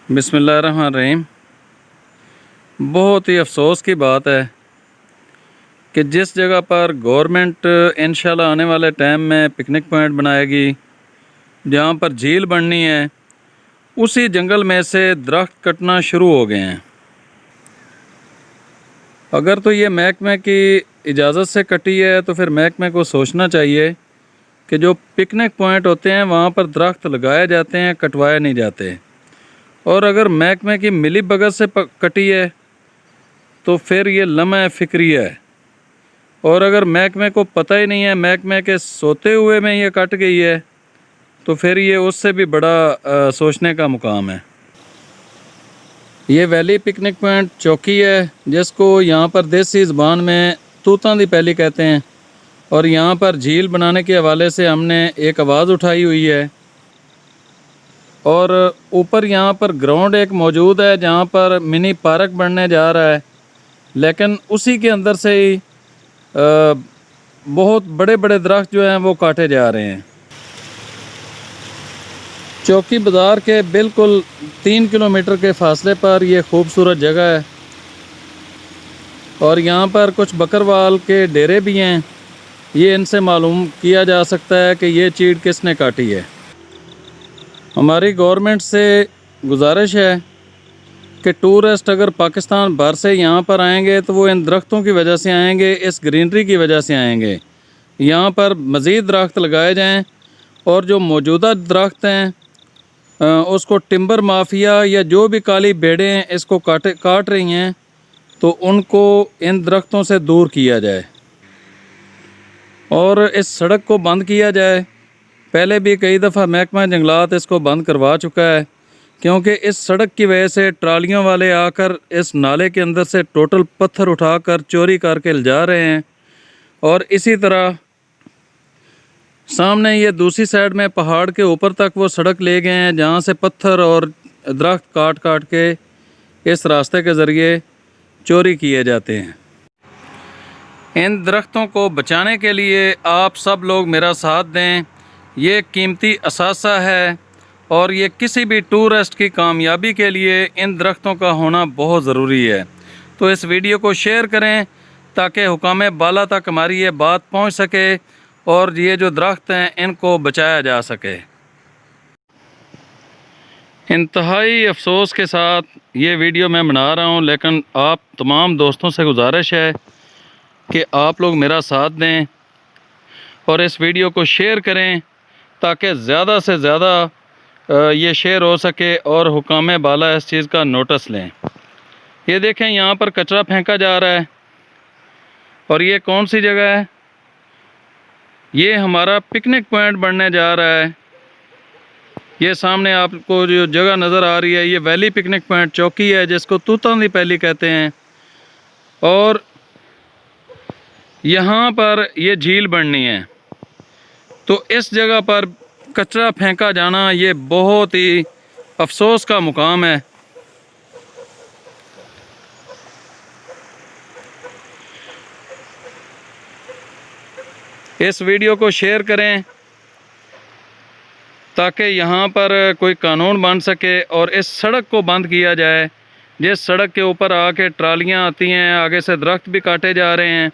बिस्मिल्लाहिर्रहमानिर्रहीम। बहुत ही अफसोस की बात है कि जिस जगह पर गवर्नमेंट इंशाल्लाह आने वाले टाइम में पिकनिक पॉइंट बनाएगी, जहाँ पर झील बननी है, उसी जंगल में से दरख्त कटना शुरू हो गए हैं। अगर तो ये महकमे की इजाज़त से कटी है तो फिर महकमे को सोचना चाहिए कि जो पिकनिक पॉइंट होते हैं वहाँ पर दरख्त लगाए जाते हैं, कटवाए नहीं जाते। और अगर महकमे की मिली भगत से कटी है तो फिर ये लम्हा फ़िक्रिया है। और अगर महकमे को पता ही नहीं है, महकमे के सोते हुए में ये कट गई है, तो फिर ये उससे भी बड़ा सोचने का मुकाम है। ये वैली पिकनिक पॉइंट चौकी है, जिसको यहाँ पर देसी ज़बान में तूतां दी पैली कहते हैं। और यहाँ पर झील बनाने के हवाले से हमने एक आवाज़ उठाई हुई है। और ऊपर यहाँ पर ग्राउंड एक मौजूद है जहाँ पर मिनी पार्क बनने जा रहा है, लेकिन उसी के अंदर से ही बहुत बड़े बड़े दरख्त जो हैं वो काटे जा रहे हैं। चौकी बाज़ार के बिल्कुल 3 किलोमीटर के फासले पर ये खूबसूरत जगह है। और यहाँ पर कुछ बकरवाल के डेरे भी हैं। ये इनसे मालूम किया जा सकता है कि ये चीड़ किसने काटी है। हमारी गवर्नमेंट से गुजारिश है कि टूरिस्ट अगर पाकिस्तान भर से यहाँ पर आएंगे तो वो इन दरख्तों की वजह से आएंगे, इस ग्रीनरी की वजह से आएंगे। यहाँ पर मज़ीद दरख्त लगाए जाएं और जो मौजूदा दरख्त हैं उसको टिम्बर माफिया या जो भी काली भेड़ें इसको काट रही हैं तो उनको इन दरख्तों से दूर किया जाए और इस सड़क को बंद किया जाए। पहले भी कई दफ़ा महकमा जंगलात इसको बंद करवा चुका है, क्योंकि इस सड़क की वजह से ट्रालियों वाले आकर इस नाले के अंदर से टोटल पत्थर उठाकर चोरी करके ले जा रहे हैं। और इसी तरह सामने ये दूसरी साइड में पहाड़ के ऊपर तक वो सड़क ले गए हैं, जहाँ से पत्थर और दरख्त काट काट के इस रास्ते के ज़रिए चोरी किए जाते हैं। इन दरख्तों को बचाने के लिए आप सब लोग मेरा साथ दें। ये कीमती असासा है और ये किसी भी टूरिस्ट की कामयाबी के लिए इन दरख्तों का होना बहुत ज़रूरी है। तो इस वीडियो को शेयर करें ताकि हुकाम बाला तक हमारी ये बात पहुंच सके और ये जो दरख्त हैं इनको बचाया जा सके। इंतहाई अफसोस के साथ ये वीडियो मैं बना रहा हूँ, लेकिन आप तमाम दोस्तों से गुजारिश है कि आप लोग मेरा साथ दें और इस वीडियो को शेयर करें ताकि ज़्यादा से ज़्यादा ये शेयर हो सके और हुकाम बाला इस चीज़ का नोटिस लें। ये देखें, यहाँ पर कचरा फेंका जा रहा है। और ये कौन सी जगह है? ये हमारा पिकनिक पॉइंट बनने जा रहा है। ये सामने आपको जो जगह नज़र आ रही है, ये वैली पिकनिक पॉइंट चौकी है, जिसको तूतां दी पैली कहते हैं। और यहाँ पर ये झील बननी है, तो इस जगह पर कचरा फेंका जाना ये बहुत ही अफसोस का मुकाम है। इस वीडियो को शेयर करें ताकि यहाँ पर कोई कानून बन सके और इस सड़क को बंद किया जाए। जिस सड़क के ऊपर आके ट्रालियाँ आती हैं, आगे से दरख्त भी काटे जा रहे हैं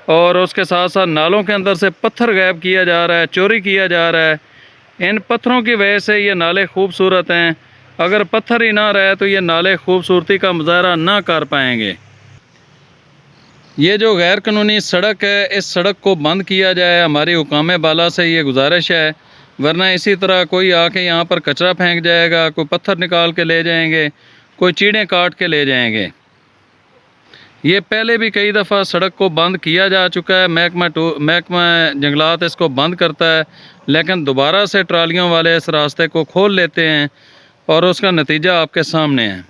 और उसके साथ साथ नालों के अंदर से पत्थर गायब किया जा रहा है, चोरी किया जा रहा है। इन पत्थरों की वजह से ये नाले खूबसूरत हैं। अगर पत्थर ही ना रहे तो ये नाले खूबसूरती का मुजाहरा ना कर पाएंगे। ये जो गैर कानूनी सड़क है, इस सड़क को बंद किया जाए। हमारी हुकाम बाला से ये गुजारिश है, वरना इसी तरह कोई आके यहाँ पर कचरा फेंक जाएगा, कोई पत्थर निकाल के ले जाएंगे, कोई चीड़ें काट के ले जाएंगे। ये पहले भी कई दफ़ा सड़क को बंद किया जा चुका है। महकमा जंगलात इसको बंद करता है, लेकिन दोबारा से ट्रालियों वाले इस रास्ते को खोल लेते हैं और उसका नतीजा आपके सामने है।